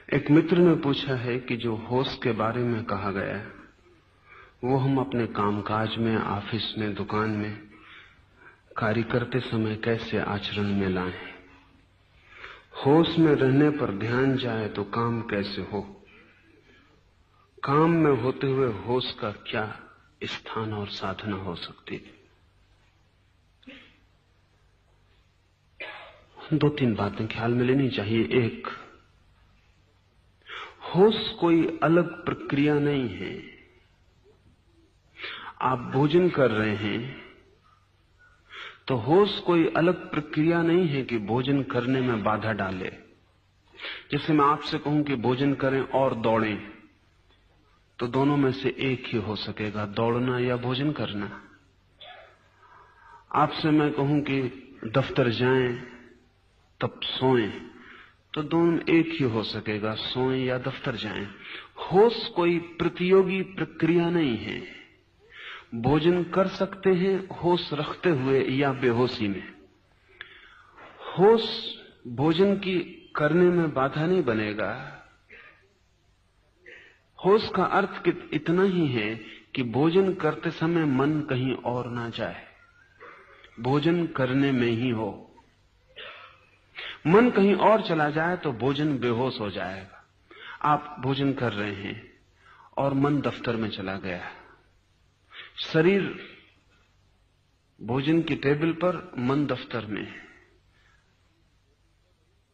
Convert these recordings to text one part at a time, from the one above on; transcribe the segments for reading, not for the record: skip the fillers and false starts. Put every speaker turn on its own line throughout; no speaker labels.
एक मित्र ने पूछा है कि जो होश के बारे में कहा गया है वो हम अपने कामकाज में, ऑफिस में, दुकान में कार्य करते समय कैसे आचरण में लाएं। होश में रहने पर ध्यान जाए तो काम कैसे हो। काम में होते हुए होश का क्या स्थान और साधना हो सकती है। दो तीन बातें ख्याल में लेनी चाहिए। एक, होश कोई अलग प्रक्रिया नहीं है। आप भोजन कर रहे हैं तो होश कोई अलग प्रक्रिया नहीं है कि भोजन करने में बाधा डाले। जैसे मैं आपसे कहूं कि भोजन करें और दौड़ें, तो दोनों में से एक ही हो सकेगा, दौड़ना या भोजन करना। आपसे मैं कहूं कि दफ्तर जाएं तब सोएं, तो दोनों एक ही हो सकेगा, सोएं या दफ्तर जाएं। होश कोई प्रतियोगी प्रक्रिया नहीं है। भोजन कर सकते हैं होश रखते हुए या बेहोशी में। होश भोजन की करने में बाधा नहीं बनेगा। होश का अर्थ इतना ही है कि भोजन करते समय मन कहीं और ना जाए, भोजन करने में ही हो। मन कहीं और चला जाए तो भोजन बेहोश हो जाएगा। आप भोजन कर रहे हैं और मन दफ्तर में चला गया, शरीर भोजन की टेबल पर, मन दफ्तर में है,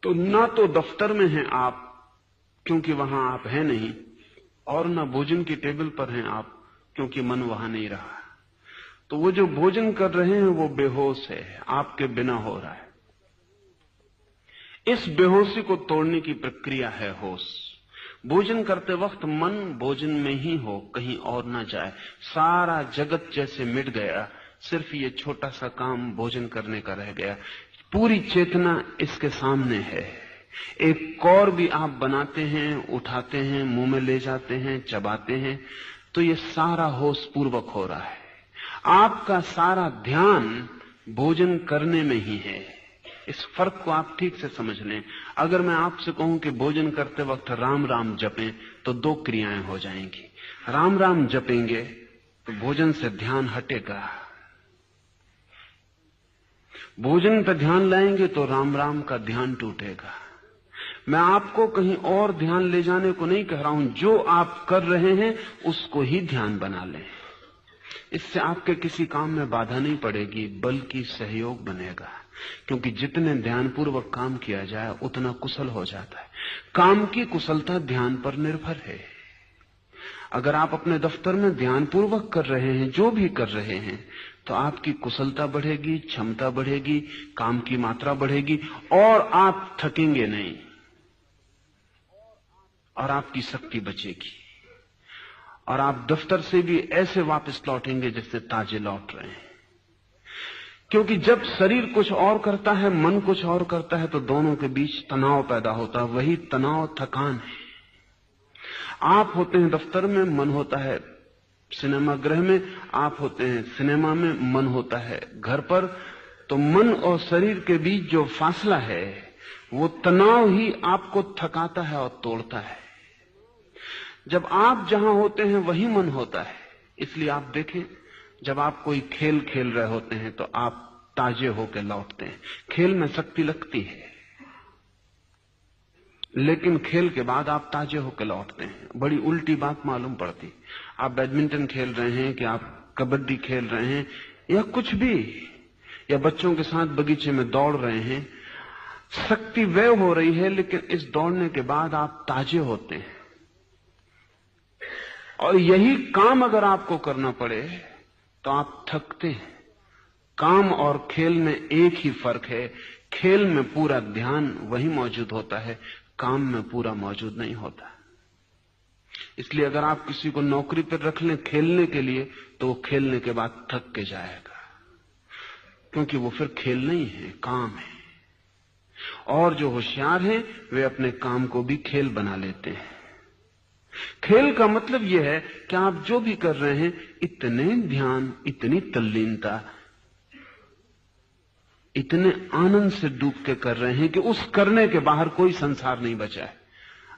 तो ना तो दफ्तर में हैं आप क्योंकि वहां आप हैं नहीं, और ना भोजन की टेबल पर हैं आप क्योंकि मन वहां नहीं रहा। तो वो जो भोजन कर रहे हैं वो बेहोश है, आपके बिना हो रहा है। इस बेहोशी को तोड़ने की प्रक्रिया है होश। भोजन करते वक्त मन भोजन में ही हो, कहीं और ना जाए। सारा जगत जैसे मिट गया, सिर्फ ये छोटा सा काम भोजन करने का रह गया। पूरी चेतना इसके सामने है। एक कौर भी आप बनाते हैं, उठाते हैं, मुंह में ले जाते हैं, चबाते हैं, तो ये सारा होश पूर्वक हो रहा है। आपका सारा ध्यान भोजन करने में ही है। इस फर्क को आप ठीक से समझ लें। अगर मैं आपसे कहूं कि भोजन करते वक्त राम राम जपें, तो दो क्रियाएं हो जाएंगी। राम राम जपेंगे तो भोजन से ध्यान हटेगा, भोजन पर ध्यान लाएंगे तो राम राम का ध्यान टूटेगा। मैं आपको कहीं और ध्यान ले जाने को नहीं कह रहा हूं, जो आप कर रहे हैं उसको ही ध्यान बना लें। इससे आपके किसी काम में बाधा नहीं पड़ेगी, बल्कि सहयोग बनेगा। क्योंकि जितने ध्यानपूर्वक काम किया जाए उतना कुशल हो जाता है। काम की कुशलता ध्यान पर निर्भर है। अगर आप अपने दफ्तर में ध्यानपूर्वक कर रहे हैं, जो भी कर रहे हैं, तो आपकी कुशलता बढ़ेगी, क्षमता बढ़ेगी, काम की मात्रा बढ़ेगी और आप थकेंगे नहीं और आपकी शक्ति बचेगी। और आप दफ्तर से भी ऐसे वापस लौटेंगे जैसे ताजे लौट रहे हैं। क्योंकि जब शरीर कुछ और करता है, मन कुछ और करता है, तो दोनों के बीच तनाव पैदा होता है। वही तनाव थकान है। आप होते हैं दफ्तर में, मन होता है सिनेमा गृह में, आप होते हैं सिनेमा में, मन होता है घर पर। तो मन और शरीर के बीच जो फासला है वो तनाव ही आपको थकाता है और तोड़ता है। जब आप जहां होते हैं वही मन होता है। इसलिए आप देखें, जब आप कोई खेल खेल रहे होते हैं तो आप ताजे होकर लौटते हैं। खेल में शक्ति लगती है, लेकिन खेल के बाद आप ताजे होकर लौटते हैं। बड़ी उल्टी बात मालूम पड़ती। आप बैडमिंटन खेल रहे हैं कि आप कबड्डी खेल रहे हैं या कुछ भी, या बच्चों के साथ बगीचे में दौड़ रहे हैं, शक्ति व्यय हो रही है, लेकिन इस दौड़ने के बाद आप ताजे होते हैं। और यही काम अगर आपको करना पड़े तो आप थकते हैं। काम और खेल में एक ही फर्क है, खेल में पूरा ध्यान वही मौजूद होता है, काम में पूरा मौजूद नहीं होता। इसलिए अगर आप किसी को नौकरी पर रख लें खेलने के लिए, तो वो खेलने के बाद थक के जाएगा, क्योंकि वो फिर खेल नहीं है, काम है। और जो होशियार हैं वे अपने काम को भी खेल बना लेते हैं। खेल का मतलब यह है कि आप जो भी कर रहे हैं, इतने ध्यान, इतनी तल्लीनता, इतने आनंद से डूब के कर रहे हैं कि उस करने के बाहर कोई संसार नहीं बचा है।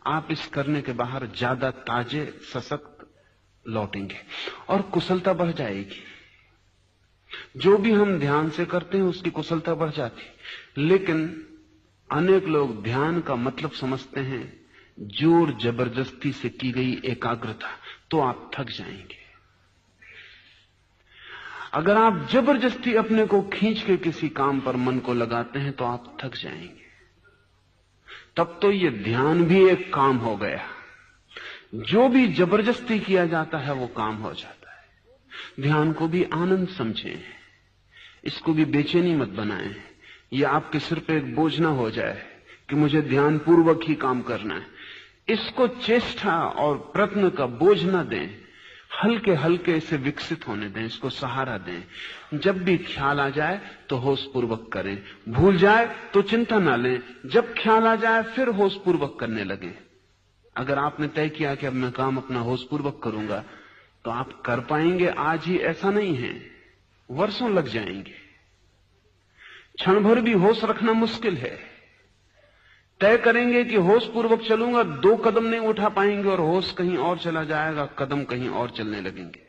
आप इस करने के बाहर ज्यादा ताजे सशक्त लौटेंगे और कुशलता बढ़ जाएगी। जो भी हम ध्यान से करते हैं उसकी कुशलता बढ़ जाती। लेकिन अनेक लोग ध्यान का मतलब समझते हैं जोर जबरदस्ती से की गई एकाग्रता, तो आप थक जाएंगे। अगर आप जबरदस्ती अपने को खींच के किसी काम पर मन को लगाते हैं तो आप थक जाएंगे। तब तो ये ध्यान भी एक काम हो गया। जो भी जबरदस्ती किया जाता है वो काम हो जाता है। ध्यान को भी आनंद समझें, इसको भी बेचैनी मत बनाएं। ये आपके सिर पे एक बोझ ना हो जाए कि मुझे ध्यान पूर्वक ही काम करना है। इसको चेष्टा और प्रयत्न का बोझ ना दें, हल्के हल्के इसे विकसित होने दें, इसको सहारा दें। जब भी ख्याल आ जाए तो होश पूर्वक करें, भूल जाए तो चिंता ना लें। जब ख्याल आ जाए फिर होश पूर्वक करने लगे। अगर आपने तय किया कि अब मैं काम अपना होश पूर्वक करूंगा तो आप कर पाएंगे आज ही, ऐसा नहीं है, वर्षों लग जाएंगे। क्षण भर भी होश रखना मुश्किल है। तय करेंगे कि होश पूर्वक चलूंगा, 2 कदम नहीं उठा पाएंगे और होश कहीं और चला जाएगा, कदम कहीं और चलने लगेंगे।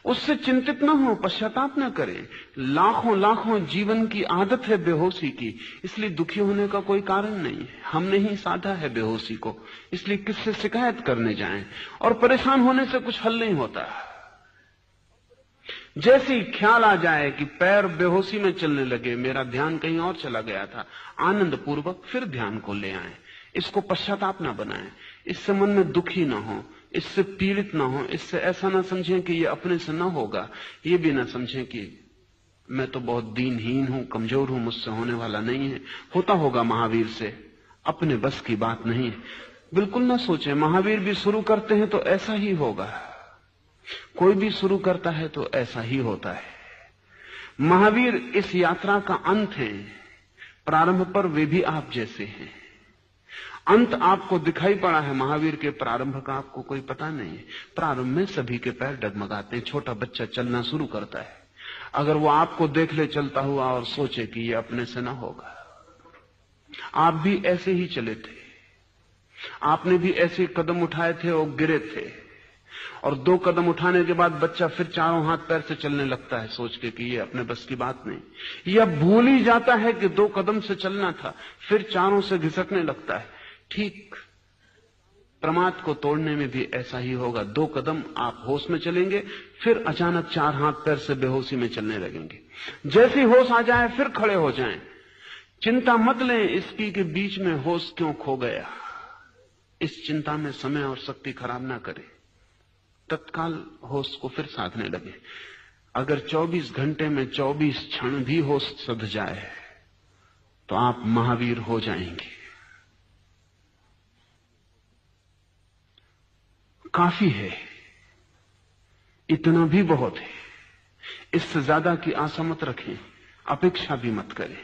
उससे चिंतित न हो, पश्चाताप न करें। लाखों लाखों जीवन की आदत है बेहोशी की, इसलिए दुखी होने का कोई कारण नहीं है। हमने ही साधा है बेहोशी को, इसलिए किससे शिकायत करने जाएं। और परेशान होने से कुछ हल नहीं होता। जैसे ही ख्याल आ जाए कि पैर बेहोशी में चलने लगे, मेरा ध्यान कहीं और चला गया था, आनंद पूर्वक फिर ध्यान को ले आए। इसको पश्चाताप ना बनाएं, इससे मन में दुखी ना हो, इससे पीड़ित ना हो, इससे ऐसा ना समझें कि ये अपने से ना होगा, ये भी ना समझें कि मैं तो बहुत दीनहीन हूं, कमजोर हूं, मुझसे होने वाला नहीं है। होता होगा महावीर से, अपने बस की बात नहीं। बिल्कुल ना सोचें, महावीर भी शुरू करते हैं तो ऐसा ही होगा। कोई भी शुरू करता है तो ऐसा ही होता है। महावीर इस यात्रा का अंत है, प्रारंभ पर वे भी आप जैसे हैं। अंत आपको दिखाई पड़ा है, महावीर के प्रारंभ का आपको कोई पता नहीं है। प्रारंभ में सभी के पैर डगमगाते हैं। छोटा बच्चा चलना शुरू करता है, अगर वो आपको देख ले चलता हुआ और सोचे कि ये अपने से ना होगा, आप भी ऐसे ही चले थे, आपने भी ऐसे कदम उठाए थे और गिरे थे। और 2 कदम उठाने के बाद बच्चा फिर चारों हाथ पैर से चलने लगता है, सोच के कि ये अपने बस की बात नहीं। यह भूल ही जाता है कि 2 कदम से चलना था, फिर चारों से घिसकने लगता है। ठीक प्रमाद को तोड़ने में भी ऐसा ही होगा। 2 कदम आप होश में चलेंगे, फिर अचानक 4 हाथ पैर से बेहोशी में चलने लगेंगे। जैसे ही होश आ जाए फिर खड़े हो जाएं। चिंता मत लें इसकी कि बीच में होश क्यों खो गया। इस चिंता में समय और शक्ति खराब ना करें, तत्काल होश को फिर साधने लगे। अगर 24 घंटे में 24 क्षण भी होश सध जाए तो आप महावीर हो जाएंगे। काफी है, इतना भी बहुत है। इससे ज्यादा की आशा मत रखें, अपेक्षा भी मत करें।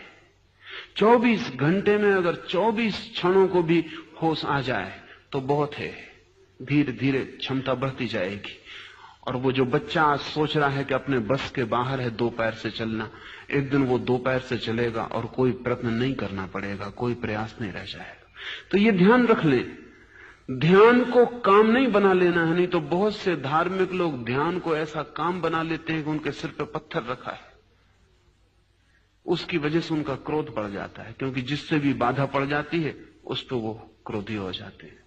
24 घंटे में अगर 24 क्षणों को भी होश आ जाए तो बहुत है। धीरे धीरे क्षमता बढ़ती जाएगी। और वो जो बच्चा आज सोच रहा है कि अपने बस के बाहर है 2 पैर से चलना, एक दिन वो 2 पैर से चलेगा और कोई प्रयत्न नहीं करना पड़ेगा, कोई प्रयास नहीं रह जाएगा। तो ये ध्यान रख लें, ध्यान को काम नहीं बना लेना है। नहीं तो बहुत से धार्मिक लोग ध्यान को ऐसा काम बना लेते हैं कि उनके सिर पे पत्थर रखा है, उसकी वजह से उनका क्रोध बढ़ जाता है, क्योंकि जिससे भी बाधा पड़ जाती है उस पर वो क्रोधी हो जाते हैं।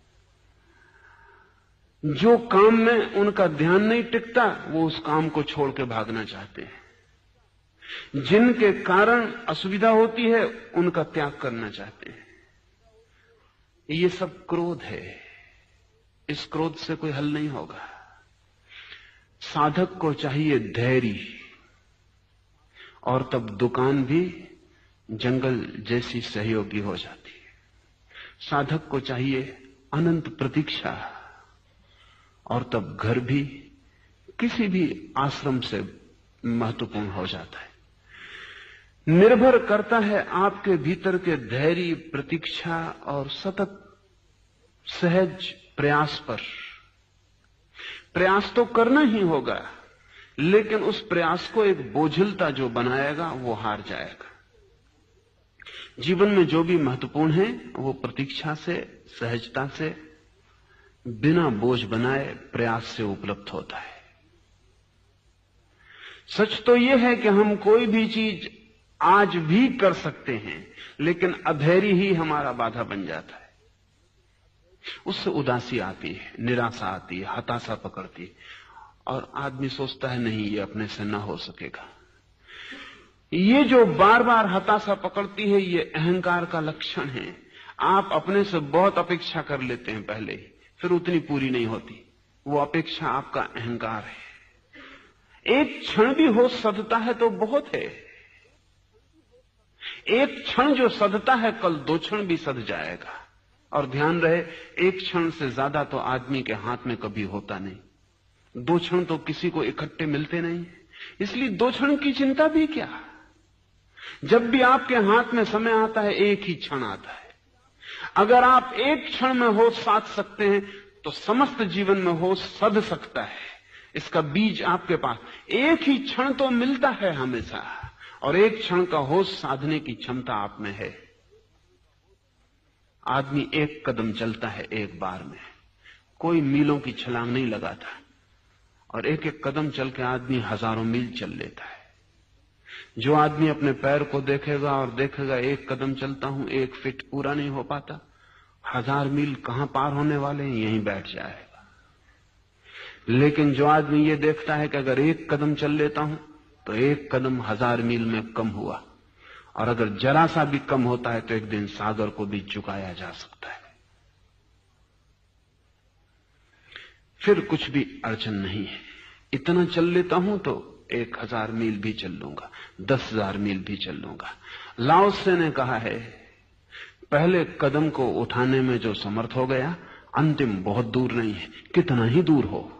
जो काम में उनका ध्यान नहीं टिकता वो उस काम को छोड़ के भागना चाहते हैं। जिनके कारण असुविधा होती है उनका त्याग करना चाहते हैं। ये सब क्रोध है, इस क्रोध से कोई हल नहीं होगा। साधक को चाहिए धैर्य, और तब दुकान भी जंगल जैसी सहयोगी हो जाती है। साधक को चाहिए अनंत प्रतीक्षा, और तब घर भी किसी भी आश्रम से महत्वपूर्ण हो जाता है। निर्भर करता है आपके भीतर के धैर्य, प्रतीक्षा और सतत सहज प्रयास पर। प्रयास तो करना ही होगा, लेकिन उस प्रयास को एक बोझिलता जो बनाएगा वो हार जाएगा। जीवन में जो भी महत्वपूर्ण है वो प्रतीक्षा से, सहजता से, बिना बोझ बनाए प्रयास से उपलब्ध होता है। सच तो यह है कि हम कोई भी चीज आज भी कर सकते हैं, लेकिन अधैर्य ही हमारा बाधा बन जाता है। उससे उदासी आती है, निराशा आती है, हताशा पकड़ती है और आदमी सोचता है नहीं, ये अपने से ना हो सकेगा। ये जो बार बार हताशा पकड़ती है, ये अहंकार का लक्षण है। आप अपने से बहुत अपेक्षा कर लेते हैं पहले ही, फिर उतनी पूरी नहीं होती। वो अपेक्षा आपका अहंकार है। एक क्षण भी हो सधता है तो बहुत है। एक क्षण जो सधता है, कल 2 क्षण भी सध जाएगा। और ध्यान रहे, 1 क्षण से ज्यादा तो आदमी के हाथ में कभी होता नहीं। 2 क्षण तो किसी को इकट्ठे मिलते नहीं, इसलिए 2 क्षण की चिंता भी क्या। जब भी आपके हाथ में समय आता है, एक ही क्षण आता है। अगर आप 1 क्षण में होश साध सकते हैं तो समस्त जीवन में होश सध सकता है। इसका बीज आपके पास, एक ही क्षण तो मिलता है हमेशा, और 1 क्षण का होश साधने की क्षमता आप में है। आदमी 1 कदम चलता है एक बार में, कोई मीलों की छलांग नहीं लगाता, और 1-1 कदम चल के आदमी हजारों मील चल लेता है। जो आदमी अपने पैर को देखेगा और देखेगा 1 कदम चलता हूं, 1 फीट पूरा नहीं हो पाता, 1000 मील कहां पार होने वाले हैं, यहीं बैठ जाएगा। लेकिन जो आदमी ये देखता है कि अगर 1 कदम चल लेता हूं तो 1 कदम 1000 मील में कम हुआ, और अगर जरा सा भी कम होता है तो एक दिन सागर को भी चुकाया जा सकता है। फिर कुछ भी अड़चन नहीं है। इतना चल लेता हूं तो 1000 मील भी चल लूंगा, 10,000 मील भी चल लूंगा। लाओ त्से ने कहा है, पहले कदम को उठाने में जो समर्थ हो गया, अंतिम बहुत दूर नहीं है, कितना ही दूर हो।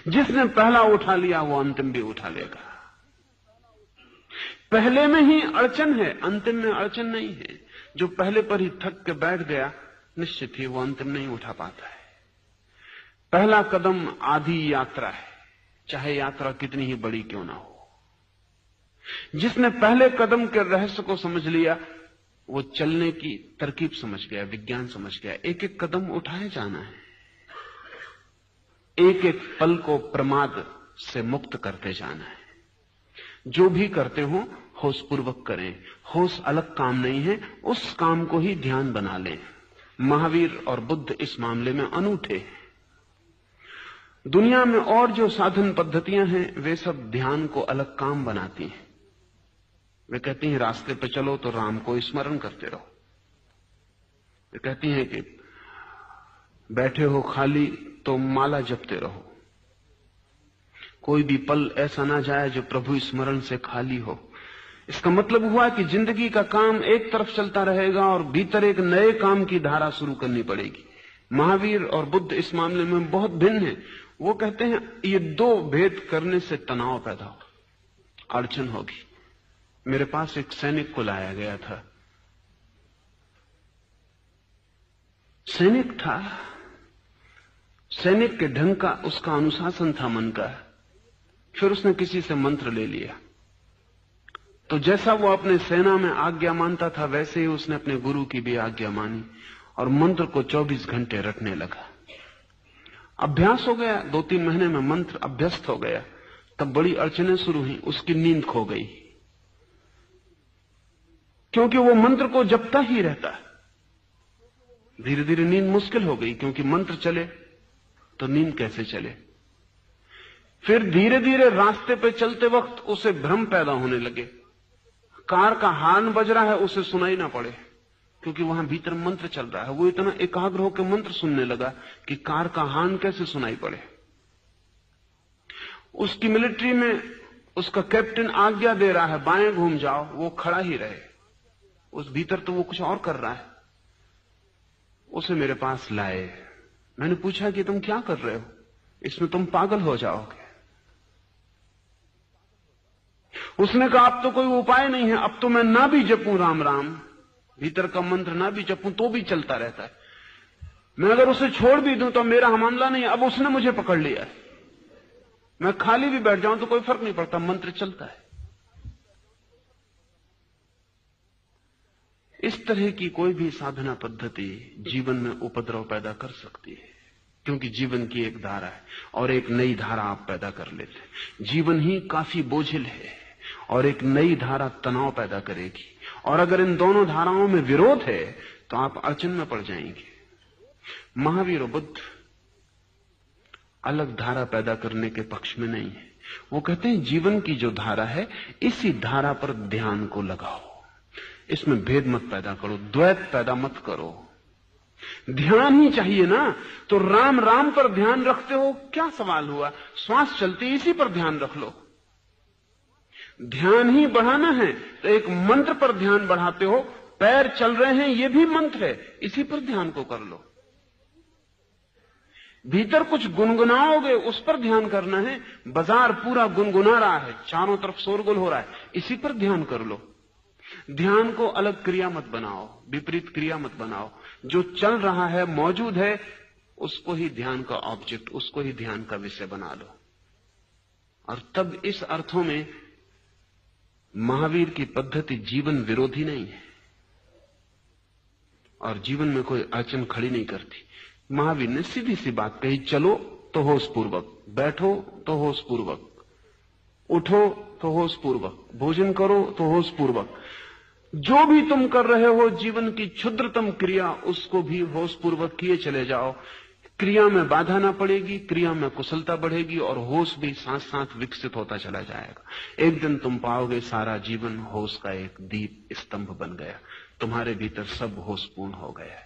जिसने पहला उठा लिया वो अंतिम भी उठा लेगा। पहले में ही अड़चन है, अंतिम में अड़चन नहीं है। जो पहले पर ही थक के बैठ गया, निश्चित ही वो अंतिम नहीं उठा पाता है। पहला कदम आधी यात्रा है, चाहे यात्रा कितनी ही बड़ी क्यों ना हो। जिसने पहले कदम के रहस्य को समझ लिया, वो चलने की तरकीब समझ गया, विज्ञान समझ गया। 1-1 कदम उठाए जाना है, 1-1 पल को प्रमाद से मुक्त करते जाना है। जो भी करते हो होशपूर्वक करें। होश अलग काम नहीं है, उस काम को ही ध्यान बना लें। महावीर और बुद्ध इस मामले में अनूठे हैं। दुनिया में और जो साधन पद्धतियां हैं, वे सब ध्यान को अलग काम बनाती हैं। वे कहती हैं रास्ते पे चलो तो राम को स्मरण करते रहो। वे कहती हैं कि बैठे हो खाली तो माला जपते रहो। कोई भी पल ऐसा ना जाए जो प्रभु स्मरण से खाली हो। इसका मतलब हुआ कि जिंदगी का काम एक तरफ चलता रहेगा और भीतर एक नए काम की धारा शुरू करनी पड़ेगी। महावीर और बुद्ध इस मामले में बहुत भिन्न हैं। वो कहते हैं ये 2 भेद करने से तनाव पैदा हो, अड़चन होगी। मेरे पास एक सैनिक को लाया गया था। सैनिक था, सैनिक के ढंग का उसका अनुशासन था मन का। फिर उसने किसी से मंत्र ले लिया, तो जैसा वो अपने सेना में आज्ञा मानता था, वैसे ही उसने अपने गुरु की भी आज्ञा मानी और मंत्र को 24 घंटे रटने लगा। अभ्यास हो गया, 2-3 महीने में मंत्र अभ्यस्त हो गया। तब बड़ी अड़चनें शुरू हुई, उसकी नींद खो गई, क्योंकि वो मंत्र को जपता ही रहता। धीरे धीरे नींद मुश्किल हो गई, क्योंकि मंत्र चले तो नींद कैसे चले। फिर धीरे धीरे रास्ते पे चलते वक्त उसे भ्रम पैदा होने लगे। कार का हॉर्न बज रहा है, उसे सुनाई ना पड़े, क्योंकि वहां भीतर मंत्र चल रहा है। वो इतना एकाग्र होकर मंत्र सुनने लगा कि कार का हॉर्न कैसे सुनाई पड़े। उसकी मिलिट्री में उसका कैप्टन आज्ञा दे रहा है बाएं घूम जाओ, वो खड़ा ही रहे। उस भीतर तो वो कुछ और कर रहा है। उसे मेरे पास लाए। मैंने पूछा कि तुम क्या कर रहे हो, इसमें तुम पागल हो जाओगे। उसने कहा अब तो कोई उपाय नहीं है, अब तो मैं ना भी जपूं राम राम, भीतर का मंत्र ना भी जपूं तो भी चलता रहता है। मैं अगर उसे छोड़ भी दूं तो मेरा मामला नहीं है। अब उसने मुझे पकड़ लिया है, मैं खाली भी बैठ जाऊं तो कोई फर्क नहीं पड़ता, मंत्र चलता है। इस तरह की कोई भी साधना पद्धति जीवन में उपद्रव पैदा कर सकती है, क्योंकि जीवन की एक धारा है और एक नई धारा आप पैदा कर लेते हैं। जीवन ही काफी बोझिल है और एक नई धारा तनाव पैदा करेगी, और अगर इन दोनों धाराओं में विरोध है तो आप अड़चन में पड़ जाएंगे। महावीर और बुद्ध अलग धारा पैदा करने के पक्ष में नहीं है। वो कहते हैं जीवन की जो धारा है, इसी धारा पर ध्यान को लगाओ, इसमें भेद मत पैदा करो, द्वैत पैदा मत करो। ध्यान ही चाहिए ना, तो राम राम पर ध्यान रखते हो, क्या सवाल हुआ? श्वास चलती इसी पर ध्यान रख लो। ध्यान ही बढ़ाना है तो एक मंत्र पर ध्यान बढ़ाते हो, पैर चल रहे हैं ये भी मंत्र है, इसी पर ध्यान को कर लो। भीतर कुछ गुनगुनाओगे, उस पर ध्यान करना है। बाजार पूरा गुनगुना रहा है, चारों तरफ शोरगुल हो रहा है, इसी पर ध्यान कर लो। ध्यान को अलग क्रिया मत बनाओ, विपरीत क्रिया मत बनाओ। जो चल रहा है, मौजूद है, उसको ही ध्यान का ऑब्जेक्ट, उसको ही ध्यान का विषय बना लो। और तब इस अर्थों में महावीर की पद्धति जीवन विरोधी नहीं है और जीवन में कोई अड़चन खड़ी नहीं करती। महावीर ने सीधी सी बात कही, चलो तो होश पूर्वक, बैठो तो होश पूर्वक, उठो तो होश पूर्वक, भोजन करो तो होश पूर्वक। जो भी तुम कर रहे हो जीवन की क्षुद्रतम क्रिया, उसको भी होश पूर्वक किए चले जाओ। क्रिया में बाधा ना पड़ेगी, क्रिया में कुशलता बढ़ेगी और होश भी साथ साथ विकसित होता चला जाएगा। एक दिन तुम पाओगे सारा जीवन होश का एक दीप स्तंभ बन गया, तुम्हारे भीतर सब होशपूर्ण हो गया है।